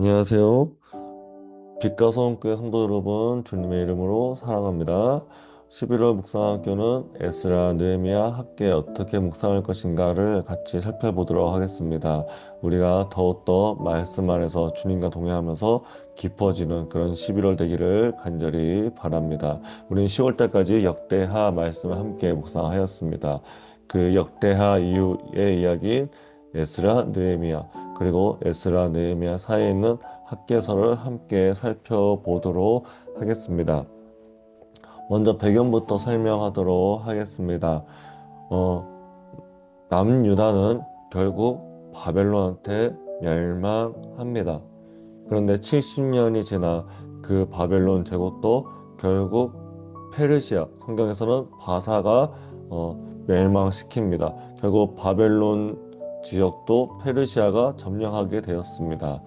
안녕하세요. 빛과 소원교회 성도 여러분, 주님의 이름으로 사랑합니다. 11월 묵상학교는 에스라, 느헤미야, 학계 어떻게 묵상할 것인가를 같이 살펴보도록 하겠습니다. 우리가 더욱더 말씀 안에서 주님과 동행하면서 깊어지는 그런 11월 되기를 간절히 바랍니다. 우리는 10월 달까지 역대하 말씀을 함께 묵상하였습니다. 그 역대하 이후의 이야기인 에스라, 느헤미야, 그리고 에스라, 느헤미야 사이에 있는 학계서를 함께 살펴보도록 하겠습니다. 먼저 배경부터 설명하도록 하겠습니다. 어, 남유다는 결국 바벨론한테 멸망합니다. 그런데 70년이 지나 그 바벨론 제국도 결국 페르시아, 성경에서는 바사가 멸망시킵니다. 결국 바벨론 지역도 페르시아가 점령하게 되었습니다.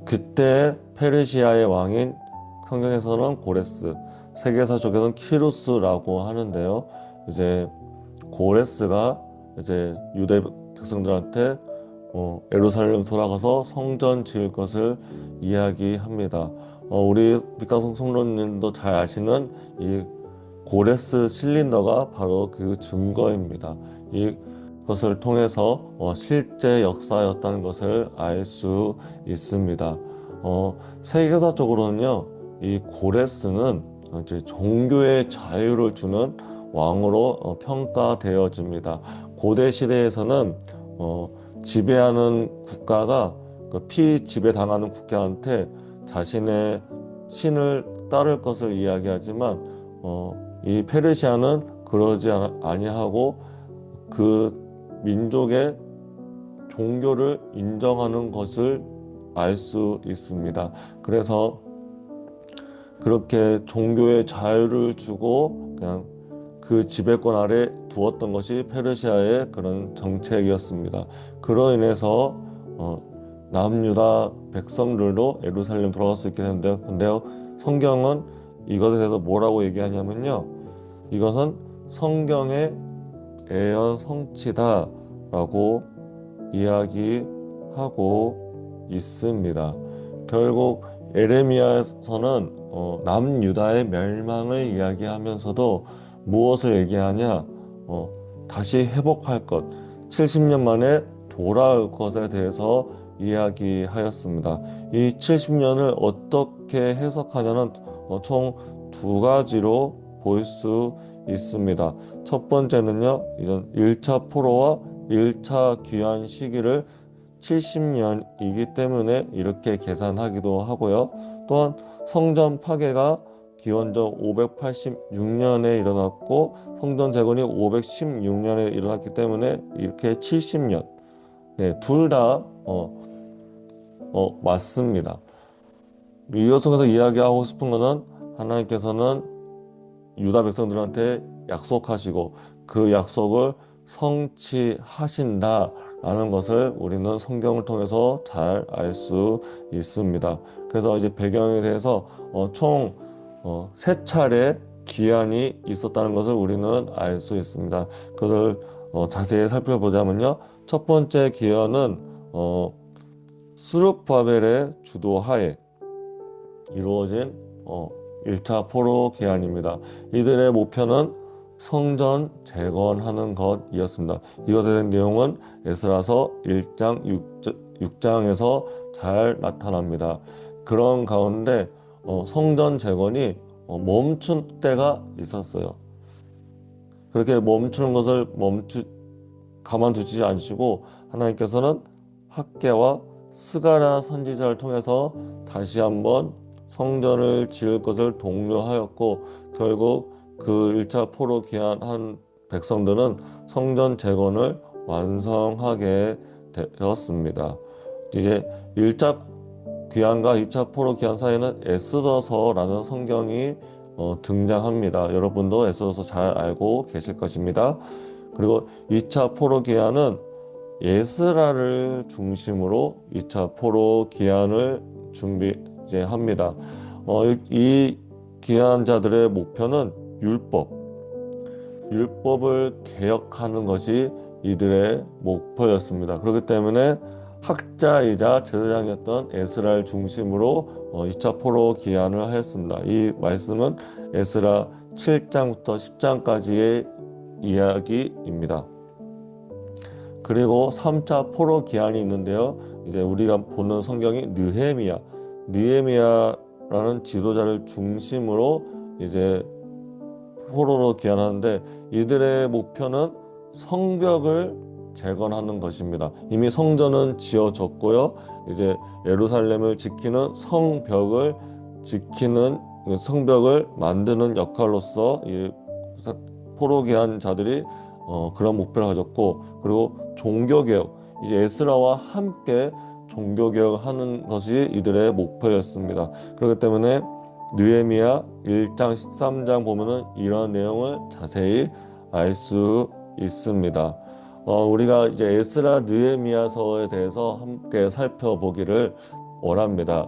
그때 페르시아의 왕인 성경에서는 고레스, 세계사적에서는 키루스라고 하는데요. 이제 고레스가 이제 유대 백성들한테 예루살렘 돌아가서 성전 지을 것을 이야기합니다. 우리 빛가성 성로님도 잘 아시는 이 고레스 실린더가 바로 그 증거입니다. 이것을 통해서 실제 역사였다는 것을 알 수 있습니다. 세계사적으로는요, 이 고레스는 이제 종교의 자유를 주는 왕으로 평가되어집니다. 고대 시대에서는 지배하는 국가가 피지배당하는 국가한테 자신의 신을 따를 것을 이야기하지만 이 페르시아는 그러지 아니하고 그 민족의 종교를 인정하는 것을 알 수 있습니다. 그래서 그렇게 종교의 자유를 주고 그냥 그 지배권 아래 두었던 것이 페르시아의 그런 정책이었습니다. 그로 인해서 남유다 백성들도 예루살렘 돌아갈 수 있게 되는데요. 근데요, 성경은 이것에 대해서 뭐라고 얘기하냐면요, 이것은 성경의 애연 성취다라고 이야기하고 있습니다. 결국 에레미야에서는 남유다의 멸망을 이야기하면서도 무엇을 얘기하냐? 다시 회복할 것, 70년 만에 돌아올 것에 대해서 이야기하였습니다. 이 70년을 어떻게 해석하냐는 총 두 가지로 볼 수 있습니다. 첫 번째는요, 이전 1차 포로와 1차 귀환 시기를 70년이기 때문에 이렇게 계산하기도 하고요. 또한 성전 파괴가 기원전 586년에 일어났고 성전 재건이 516년에 일어났기 때문에 이렇게 70년, 네, 둘 다 맞습니다. 이것 통해서 이야기하고 싶은 것은 하나님께서는 유다 백성들한테 약속하시고 그 약속을 성취하신다라는 것을 우리는 성경을 통해서 잘 알 수 있습니다. 그래서 이제 배경에 대해서 총 세 차례 기한이 있었다는 것을 우리는 알 수 있습니다. 그것을 자세히 살펴보자면요. 첫 번째 기한은 스룹바벨의 주도하에 이루어진 1차 포로 기한입니다. 이들의 목표는 성전 재건하는 것이었습니다. 이것에 대한 내용은 에스라서 1장 6장에서 잘 나타납니다. 그런 가운데 성전 재건이 멈춘 때가 있었어요. 그렇게 멈추는 것을 가만두지 않으시고 하나님께서는 학개와 스가랴 선지자를 통해서 다시 한번 성전을 지을 것을 독려하였고 결국 그 1차 포로 귀환한 백성들은 성전 재건을 완성하게 되었습니다. 이제 1차 귀환과 2차 포로 귀환 사이에는 에스더서라는 성경이 등장합니다. 여러분도 에스더서 잘 알고 계실 것입니다. 그리고 2차 포로 귀환은 에스라를 중심으로 2차 포로 귀환을 이제 합니다. 이 귀환자들의 목표는 율법을 개혁하는 것이 이들의 목표였습니다. 그렇기 때문에 학자이자 제사장이었던 에스라를 중심으로 2차 포로 기한을 하였습니다. 이 말씀은 에스라 7장부터 10장까지의 이야기입니다. 그리고 3차 포로 기한이 있는데요. 이제 우리가 보는 성경이 느헤미야라는 지도자를 중심으로 이제 포로로 기한하는데, 이들의 목표는 성벽을 재건하는 것입니다. 이미 성전은 지어졌고요. 이제 예루살렘을 지키는 성벽을 만드는 역할로서 이 포로 기한 자들이 그런 목표를 가졌고, 그리고 종교개혁, 이제 에스라와 함께 종교개혁하는 것이 이들의 목표였습니다. 그렇기 때문에 느헤미야 1장 13장 보면은 이런 내용을 자세히 알 수 있습니다. 우리가 이제 에스라 느헤미야서에 대해서 함께 살펴보기를 원합니다.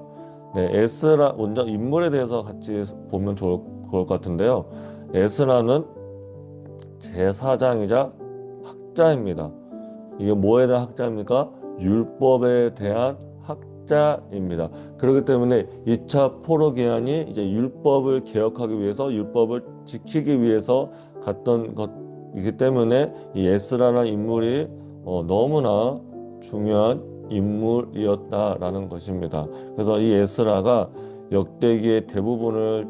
네, 에스라 먼저 인물에 대해서 같이 보면 좋을 것 같은데요. 에스라는 제사장이자 학자입니다. 이게 뭐에 대한 학자입니까? 율법에 대한 학자입니다. 그렇기 때문에 2차 포로 기한이 이제 율법을 개혁하기 위해서, 율법을 지키기 위해서 갔던 것이기 때문에 이 에스라라는 인물이 너무나 중요한 인물이었다라는 것입니다. 그래서 이 에스라가 역대기의 대부분을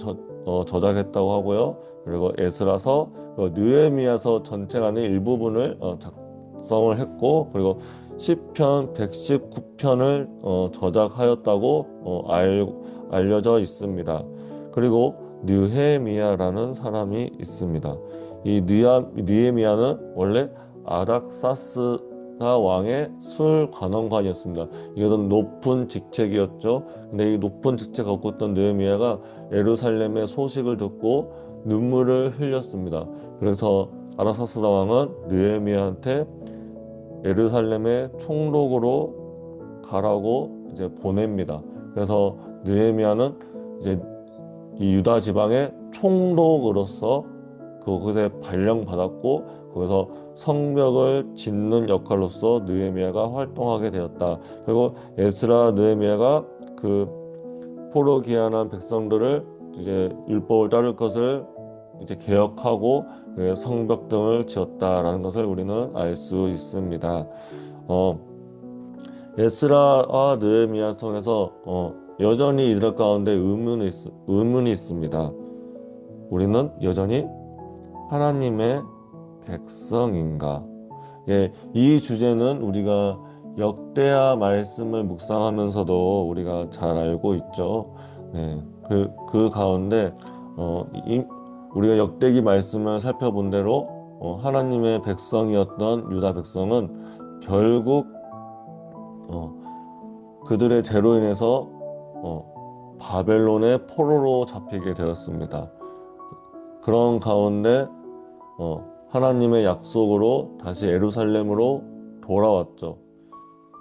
저작했다고 하고요. 그리고 에스라서, 느헤미야서 전체 안에 일부분을 작성을 했고, 그리고 시편 119편을 저작하였다고 알려져 있습니다. 그리고 느헤미야라는 사람이 있습니다. 이 느헤미야는 원래 아닥사스다 왕의 술관원관이었습니다. 이것은 높은 직책이었죠. 근데 이 높은 직책을 갖고 있던 느헤미야가 예루살렘의 소식을 듣고 눈물을 흘렸습니다. 그래서 아닥사스다 왕은 느헤미야한테 예루살렘의 총독으로 가라고 이제 보냅니다. 그래서 느헤미야는 이제 이 유다 지방의 총독으로서 그곳에 발령받았고, 거기서 성벽을 짓는 역할로서 느헤미야가 활동하게 되었다. 그리고 에스라 느헤미야가 그 포로 귀환한 백성들을 이제 율법을 따를 것을 이제 개혁하고 성벽 등을 지었다라는 것을 우리는 알 수 있습니다. 에스라와 느헤미야 통해서 여전히 이들 가운데 의문이 있습니다. 우리는 여전히 하나님의 백성인가? 예, 이 주제는 우리가 역대하 말씀을 묵상하면서도 우리가 잘 알고 있죠. 네, 그 가운데 우리가 역대기 말씀을 살펴본 대로 하나님의 백성이었던 유다 백성은 결국 그들의 죄로 인해서 바벨론의 포로로 잡히게 되었습니다. 그런 가운데 하나님의 약속으로 다시 예루살렘으로 돌아왔죠.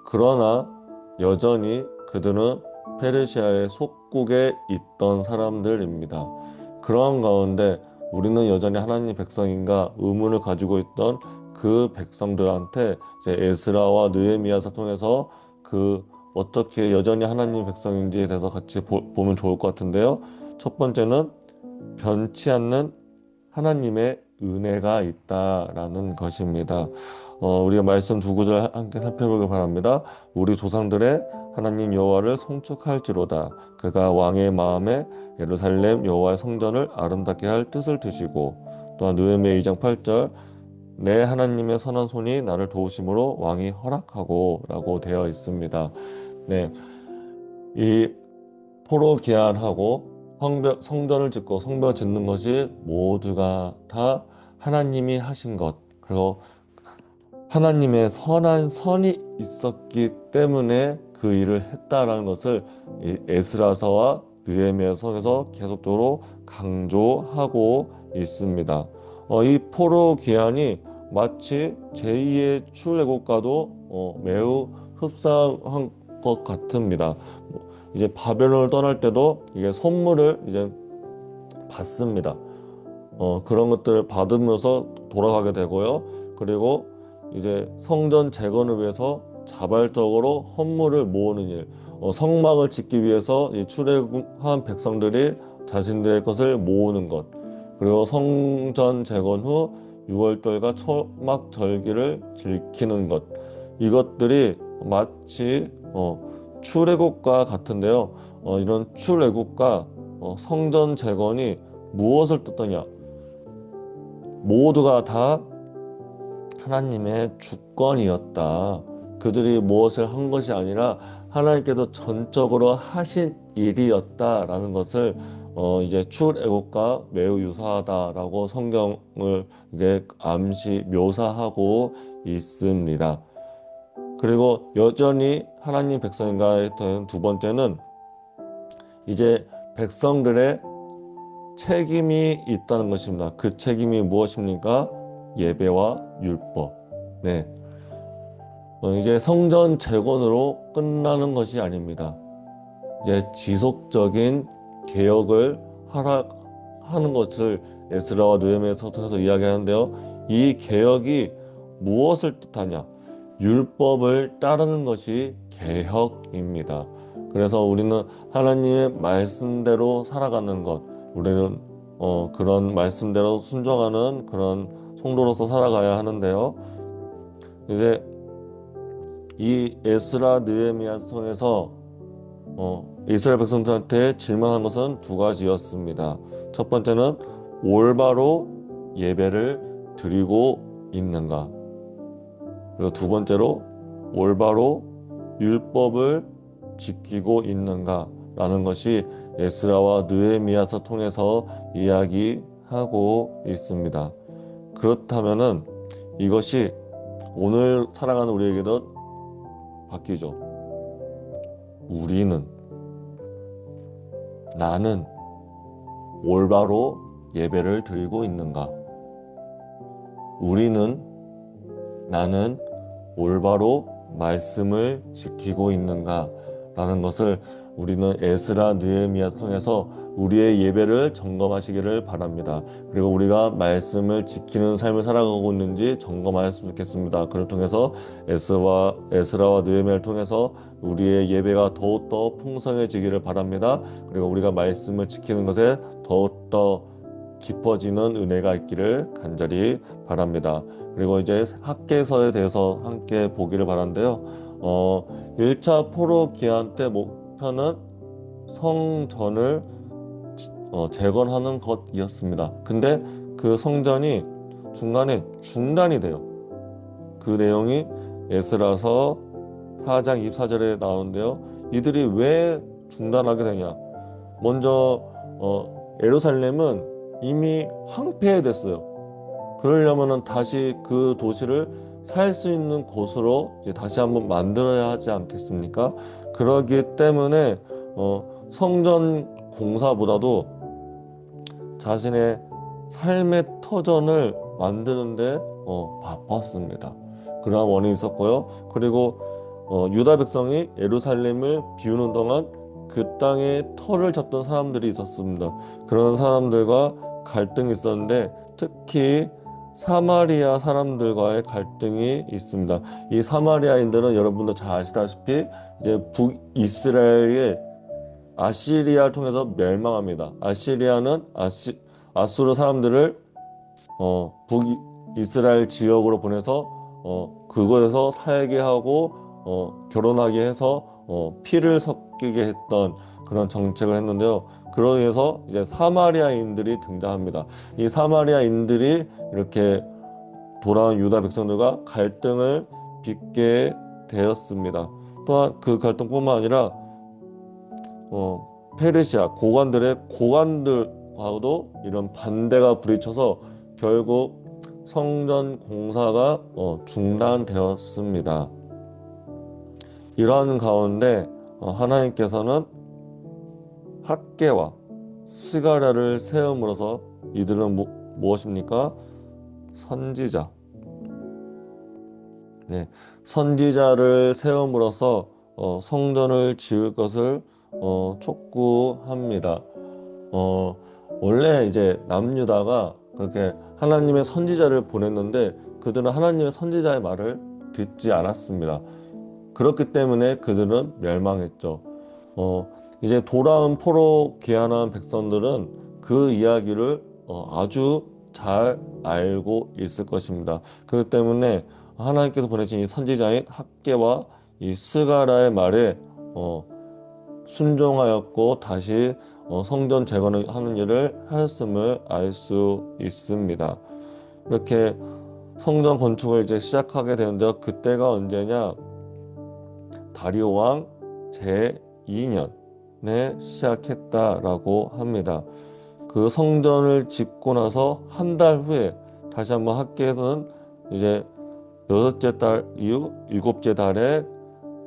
그러나 여전히 그들은 페르시아의 속국에 있던 사람들입니다. 그러한 가운데 우리는 여전히 하나님 백성인가 의문을 가지고 있던 그 백성들한테 이제 에스라와 느헤미야서 통해서 어떻게 여전히 하나님 백성인지에 대해서 같이 보면 좋을 것 같은데요. 첫 번째는 변치 않는 하나님의 은혜가 있다라는 것입니다. 우리가 말씀 두 구절 함께 살펴보기 바랍니다. 우리 조상들의 하나님 여호와를 송축할지로다. 그가 왕의 마음에 예루살렘 여호와의 성전을 아름답게 할 뜻을 두시고, 또한 느헤미야 2장 8절 내 하나님의 선한 손이 나를 도우심으로 왕이 허락하고 라고 되어 있습니다. 네, 이 포로 기한하고 성전을 짓고 성벽을 짓는 것이 모두가 다 하나님이 하신 것, 그리고 하나님의 선한 선이 있었기 때문에 그 일을 했다라는 것을 이 에스라서와 느헤미야서에서 계속적으로 강조하고 있습니다. 이 포로 기한이 마치 제2의 출애굽과도 매우 흡사한 것 같습니다. 이제 바벨론을 떠날 때도 이게 선물을 이제 받습니다. 그런 것들을 받으면서 돌아가게 되고요. 그리고 이제 성전 재건을 위해서 자발적으로 헌물을 모으는 일, 성막을 짓기 위해서 이 출애굽한 백성들이 자신들의 것을 모으는 것, 그리고 성전 재건 후 6월절과 초막절기를 지키는 것, 이것들이 마치 출애굽과 같은데요. 이런 출애굽과 성전 재건이 무엇을 뜻하냐? 모두가 다 하나님의 주권이었다. 그들이 무엇을 한 것이 아니라 하나님께서 전적으로 하신 일이었다라는 것을 이제 출애굽과 매우 유사하다라고 성경을 이제 암시 묘사하고 있습니다. 그리고 여전히 하나님 백성인가에 대한 두 번째는 이제 백성들의 책임이 있다는 것입니다. 그 책임이 무엇입니까? 예배와 율법. 네. 이제 성전 재건으로 끝나는 것이 아닙니다. 이제 지속적인 개혁을 하는 것을 에스라와 느헤미야서 통해서 이야기하는데요. 이 개혁이 무엇을 뜻하냐? 율법을 따르는 것이 개혁입니다. 그래서 우리는 하나님의 말씀대로 살아가는 것, 우리는 그런 말씀대로 순종하는 그런 성도로서 살아가야 하는데요. 이제 이 에스라 느헤미야서 통해서 이스라엘 백성들한테 질문한 것은 두 가지였습니다. 첫 번째는 올바로 예배를 드리고 있는가? 그리고 두 번째로 올바로 율법을 지키고 있는가? 라는 것이 에스라와 느헤미야서 통해서 이야기하고 있습니다. 그렇다면은 이것이 오늘 살아가는 우리에게도 바뀌죠. 나는 올바로 예배를 드리고 있는가? 나는 올바로 말씀을 지키고 있는가? 라는 것을 우리는 에스라 느헤미야서 통해서 우리의 예배를 점검하시기를 바랍니다. 그리고 우리가 말씀을 지키는 삶을 살아가고 있는지 점검하였으면 좋겠습니다. 그를 통해서 에스라와 느헤미야를 통해서 우리의 예배가 더욱더 풍성해지기를 바랍니다. 그리고 우리가 말씀을 지키는 것에 더욱더 깊어지는 은혜가 있기를 간절히 바랍니다. 그리고 이제 학개서에 대해서 함께 보기를 바란데요. 1차 포로 기한 때 목표는 성전을 재건하는 것이었습니다. 근데 그 성전이 중간에 중단이 돼요. 그 내용이 에스라서 4장 24절에 나오는데요. 이들이 왜 중단하게 되냐? 먼저 예루살렘은 이미 황폐됐어요. 그러려면은 다시 그 도시를 살 수 있는 곳으로 이제 다시 한번 만들어야 하지 않겠습니까? 그러기 때문에 성전 공사보다도 자신의 삶의 터전을 만드는데 바빴습니다. 그러한 원인이 있었고요. 그리고 유다 백성이 예루살렘을 비우는 동안 그 땅에 터를 잡던 사람들이 있었습니다. 그런 사람들과 갈등이 있었는데 특히 사마리아 사람들과의 갈등이 있습니다. 이 사마리아인들은 여러분도 잘 아시다시피 이제 북이스라엘의 아시리아를 통해서 멸망합니다. 아시리아는 아수르 사람들을 북이스라엘 지역으로 보내서 그곳에서 살게 하고 결혼하게 해서 피를 섞이게 했던 그런 정책을 했는데요. 그로 인해서 이제 사마리아인들이 등장합니다. 이 사마리아인들이 이렇게 돌아온 유다 백성들과 갈등을 빚게 되었습니다. 또한 그 갈등뿐만 아니라 페르시아 고관들과도 이런 반대가 부딪혀서 결국 성전 공사가 중단되었습니다. 이러한 가운데 하나님께서는 학개와 스가랴를 세움으로써 이들은 무엇입니까? 선지자. 네, 선지자를 세움으로써 성전을 지을 것을 촉구합니다. 원래 이제 남유다가 그렇게 하나님의 선지자를 보냈는데 그들은 하나님의 선지자의 말을 듣지 않았습니다. 그렇기 때문에 그들은 멸망했죠. 이제 돌아온 포로 귀환한 백성들은 그 이야기를 아주 잘 알고 있을 것입니다. 그렇기 때문에 하나님께서 보내신 이 선지자인 학개와 이 스가랴의 말에 어, 순종하였고 다시 성전 재건을 하는 일을 하였음을 알 수 있습니다. 이렇게 성전 건축을 이제 시작하게 되는데 그때가 언제냐? 다리오 왕 제2년에 시작했다라고 합니다. 그 성전을 짓고 나서 한 달 후에 다시 한번 학계는 이제 여섯째 달 이후 일곱째 달에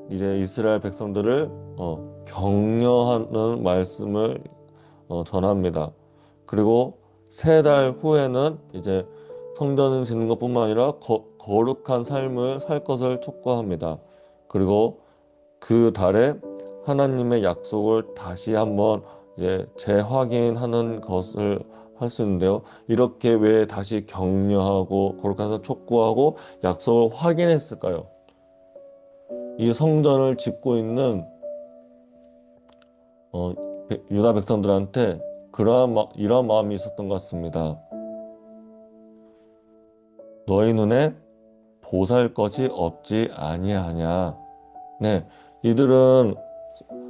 이제 이스라엘 백성들을 격려하는 말씀을 전합니다. 그리고 세 달 후에는 이제 성전을 짓는 것뿐만 아니라 거룩한 삶을 살 것을 촉구합니다. 그리고 그 달에 하나님의 약속을 다시 한번 이제 재확인하는 것을 할 수 있는데요. 이렇게 왜 다시 격려하고 거룩한 삶 촉구하고 약속을 확인했을까요? 이 성전을 짓고 있는 유다 백성들한테 이러한 마음이 있었던 것 같습니다. 너희 눈에 보살 것이 없지 아니하냐. 네, 이들은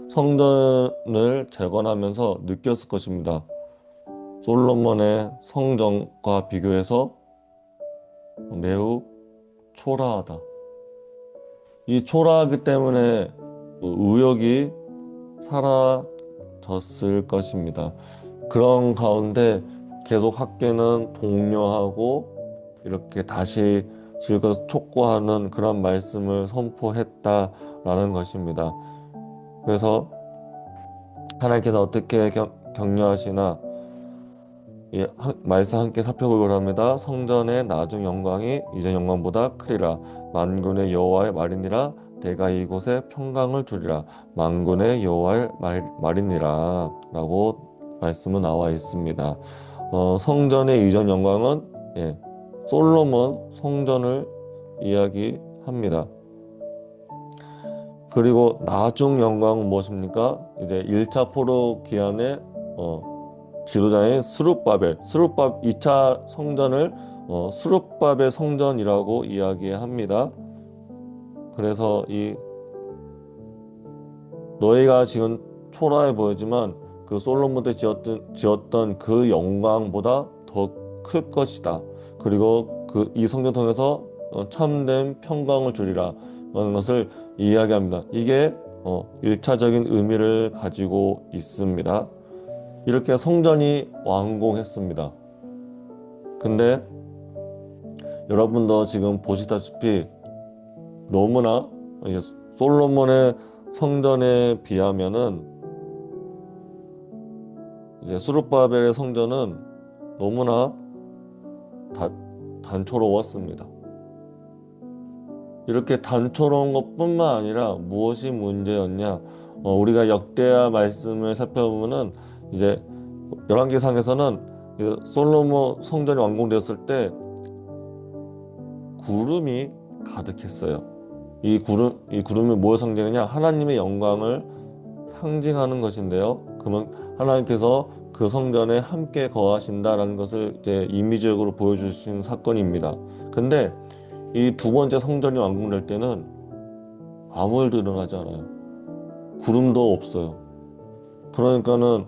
성전을 재건하면서 느꼈을 것입니다. 솔로몬의 성전과 비교해서 매우 초라하다. 이 초라하기 때문에 의욕이 사라졌을 것입니다. 그런 가운데 계속 학계는 독려하고 이렇게 다시 즐거워 촉구하는 그런 말씀을 선포했다라는 것입니다. 그래서 하나님께서 어떻게 격려하시나 말씀 함께 살펴보려고 합니다. 성전의 나중 영광이 이전 영광보다 크리라. 만군의 여호와의 말이니라. 내가 이곳에 평강을 주리라. 만군의 여호와의 말이니라 라고 말씀은 나와 있습니다. 성전의 이전 영광은 솔로몬 성전을 이야기합니다. 그리고 나중 영광은 무엇입니까? 이제 1차 포로 기한의 지도자인 스룹바벨 2차 성전을 스룹바벨 성전이라고 이야기합니다. 그래서 너희가 지금 초라해 보이지만 그 솔로몬 때 지었던 그 영광보다 더 클 것이다. 그리고 이 성전 통해서 참된 평강을 주리라 라는 것을 이야기합니다. 이게 1차적인 의미를 가지고 있습니다. 이렇게 성전이 완공했습니다. 근데 여러분도 지금 보시다시피 너무나 솔로몬의 성전에 비하면은 이제 스룹바벨의 성전은 너무나 단초로웠습니다. 이렇게 단초로운 것뿐만 아니라 무엇이 문제였냐? 우리가 역대하 말씀을 살펴보면은 이제 열왕기상에서는 솔로몬 성전이 완공되었을 때 구름이 가득했어요. 이 구름이 무엇을 상징하냐? 하나님의 영광을 상징하는 것인데요. 그러면 하나님께서 그 성전에 함께 거하신다라는 것을 이제 이미지적으로 보여주신 사건입니다. 근데 이 두 번째 성전이 완공될 때는 아무 일도 일어나지 않아요. 구름도 없어요. 그러니까는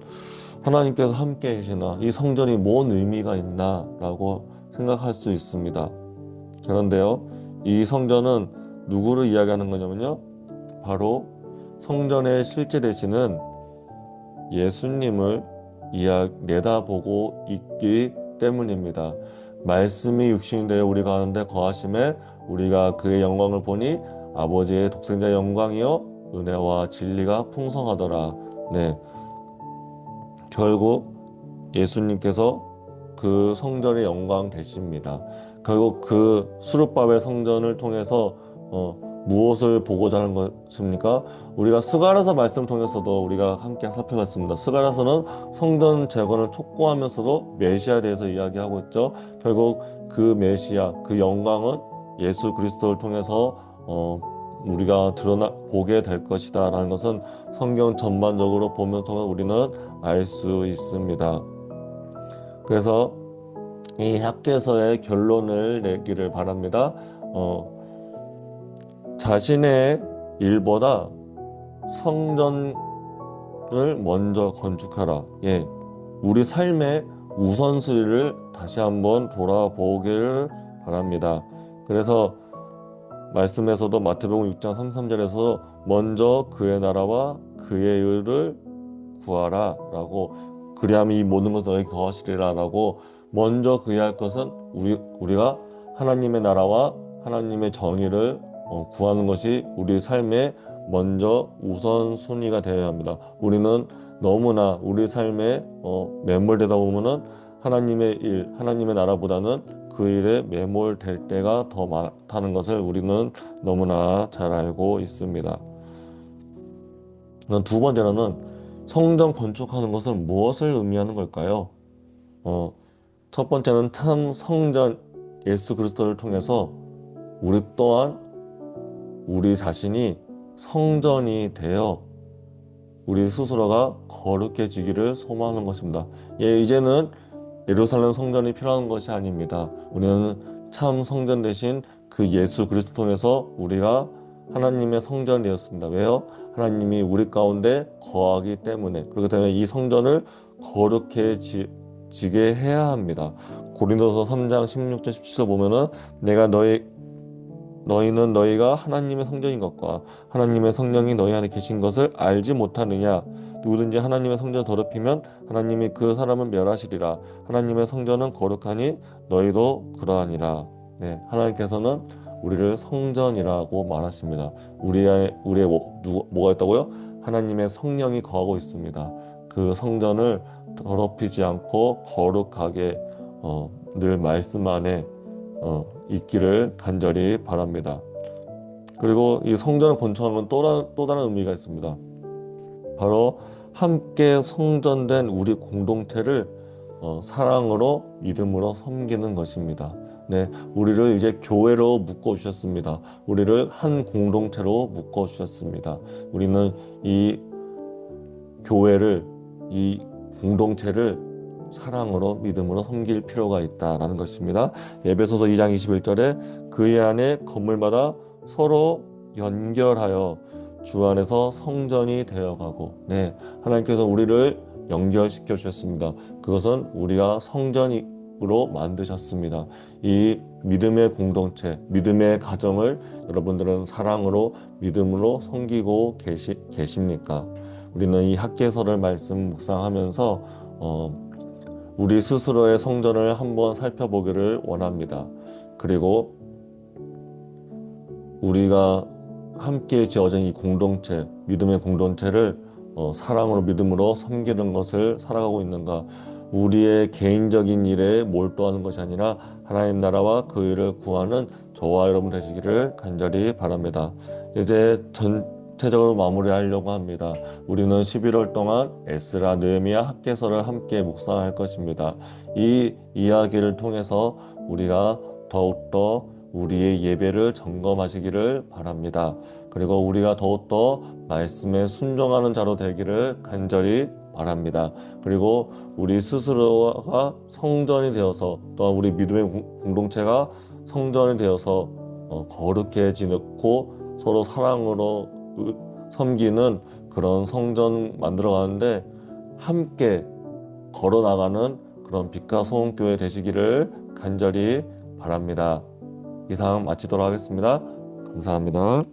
하나님께서 함께 계시나 이 성전이 뭔 의미가 있나 라고 생각할 수 있습니다. 그런데요, 이 성전은 누구를 이야기하는 거냐면요, 바로 성전의 실제 되시는 예수님을 내다보고 있기 때문입니다. 말씀이 육신이 되어 우리 가운데 거하심에 우리가 그의 영광을 보니 아버지의 독생자의 영광이요 은혜와 진리가 풍성하더라. 네, 결국 예수님께서 그 성전의 영광 되십니다. 결국 그 수룹바벨 성전을 통해서 무엇을 보고자 하는 것입니까? 우리가 스가랴서 말씀 통해서도 우리가 함께 살펴봤습니다. 스가랴서는 성전 재건을 촉구하면서도 메시아에 대해서 이야기하고 있죠. 결국 그 메시아, 그 영광은 예수 그리스도를 통해서 우리가 보게 될 것이다 라는 것은 성경 전반적으로 보면서 우리는 알 수 있습니다. 그래서 이 학개서의 결론을 내기를 바랍니다. 자신의 일보다 성전을 먼저 건축하라. 예, 우리 삶의 우선순위를 다시 한번 돌아보기를 바랍니다. 그래서 말씀에서도 마태복음 6장 33절에서 먼저 그의 나라와 그의 의를 구하라 라고, 그리하면 이 모든 것을 너에게 더하시리라 라고, 먼저 구해야 할 것은 우리가 하나님의 나라와 하나님의 정의를 구하는 것이 우리 삶의 먼저 우선순위가 되어야 합니다. 우리는 너무나 우리 삶에 매몰되다 보면은 하나님의 일, 하나님의 나라보다는 그 일에 매몰될 때가 더 많다는 것을 우리는 너무나 잘 알고 있습니다. 두 번째로는 성전 건축하는 것은 무엇을 의미하는 걸까요? 첫 번째는 참 성전 예수 그리스도를 통해서 우리 또한 우리 자신이 성전이 되어 우리 스스로가 거룩해지기를 소망하는 것입니다. 예, 이제는 예루살렘 성전이 필요한 것이 아닙니다. 우리는 참 성전 대신 그 예수 그리스도 통해서 우리가 하나님의 성전이 되었습니다. 왜요? 하나님이 우리 가운데 거하기 때문에. 그렇기 때문에 이 성전을 거룩해지게 해야 합니다. 고린도서 3장 16절 17절 보면은 내가 너희는 너희가 하나님의 성전인 것과 하나님의 성령이 너희 안에 계신 것을 알지 못하느냐. 누구든지 하나님의 성전을 더럽히면 하나님이 그 사람을 멸하시리라. 하나님의 성전은 거룩하니 너희도 그러하니라. 네, 하나님께서는 우리를 성전이라고 말하십니다. 우리의 뭐가 있다고요? 하나님의 성령이 거하고 있습니다. 그 성전을 더럽히지 않고 거룩하게 늘 말씀 안에 있기를 간절히 바랍니다. 그리고 이 성전을 건축하는 또 다른 의미가 있습니다. 바로 함께 성전된 우리 공동체를 사랑으로 믿음으로 섬기는 것입니다. 네, 우리를 이제 교회로 묶어 주셨습니다. 우리를 한 공동체로 묶어 주셨습니다. 우리는 이 교회를, 이 공동체를 사랑으로 믿음으로 섬길 필요가 있다라는 것입니다. 에베소서 2장 21절에 그의 안에 건물마다 서로 연결하여 주 안에서 성전이 되어가고, 네, 하나님께서 우리를 연결시켜 주셨습니다. 그것은 우리가 성전으로 만드셨습니다. 이 믿음의 공동체, 믿음의 가정을 여러분들은 사랑으로 믿음으로 섬기고 계십니까? 우리는 이 학개서를 말씀 묵상하면서 우리 스스로의 성전을 한번 살펴보기를 원합니다. 그리고 우리가 함께 지어진 이 공동체, 믿음의 공동체를 사랑으로 믿음으로 섬기는 것을 살아가고 있는가? 우리의 개인적인 일에 몰두하는 것이 아니라 하나님 나라와 그 일을 구하는 저와 여러분 되시기를 간절히 바랍니다. 이제 전체적으로 마무리하려고 합니다. 우리는 11월 동안 에스라, 느헤미야, 학개서를 함께 묵상할 것입니다. 이 이야기를 통해서 우리가 더욱더 우리의 예배를 점검하시기를 바랍니다. 그리고 우리가 더욱더 말씀에 순종하는 자로 되기를 간절히 바랍니다. 그리고 우리 스스로가 성전이 되어서, 또한 우리 믿음의 공동체가 성전이 되어서 거룩해지고 서로 사랑으로 섬기는 그런 성전 만들어가는데 함께 걸어나가는 그런 빛과 소금교회 되시기를 간절히 바랍니다. 이상 마치도록 하겠습니다. 감사합니다.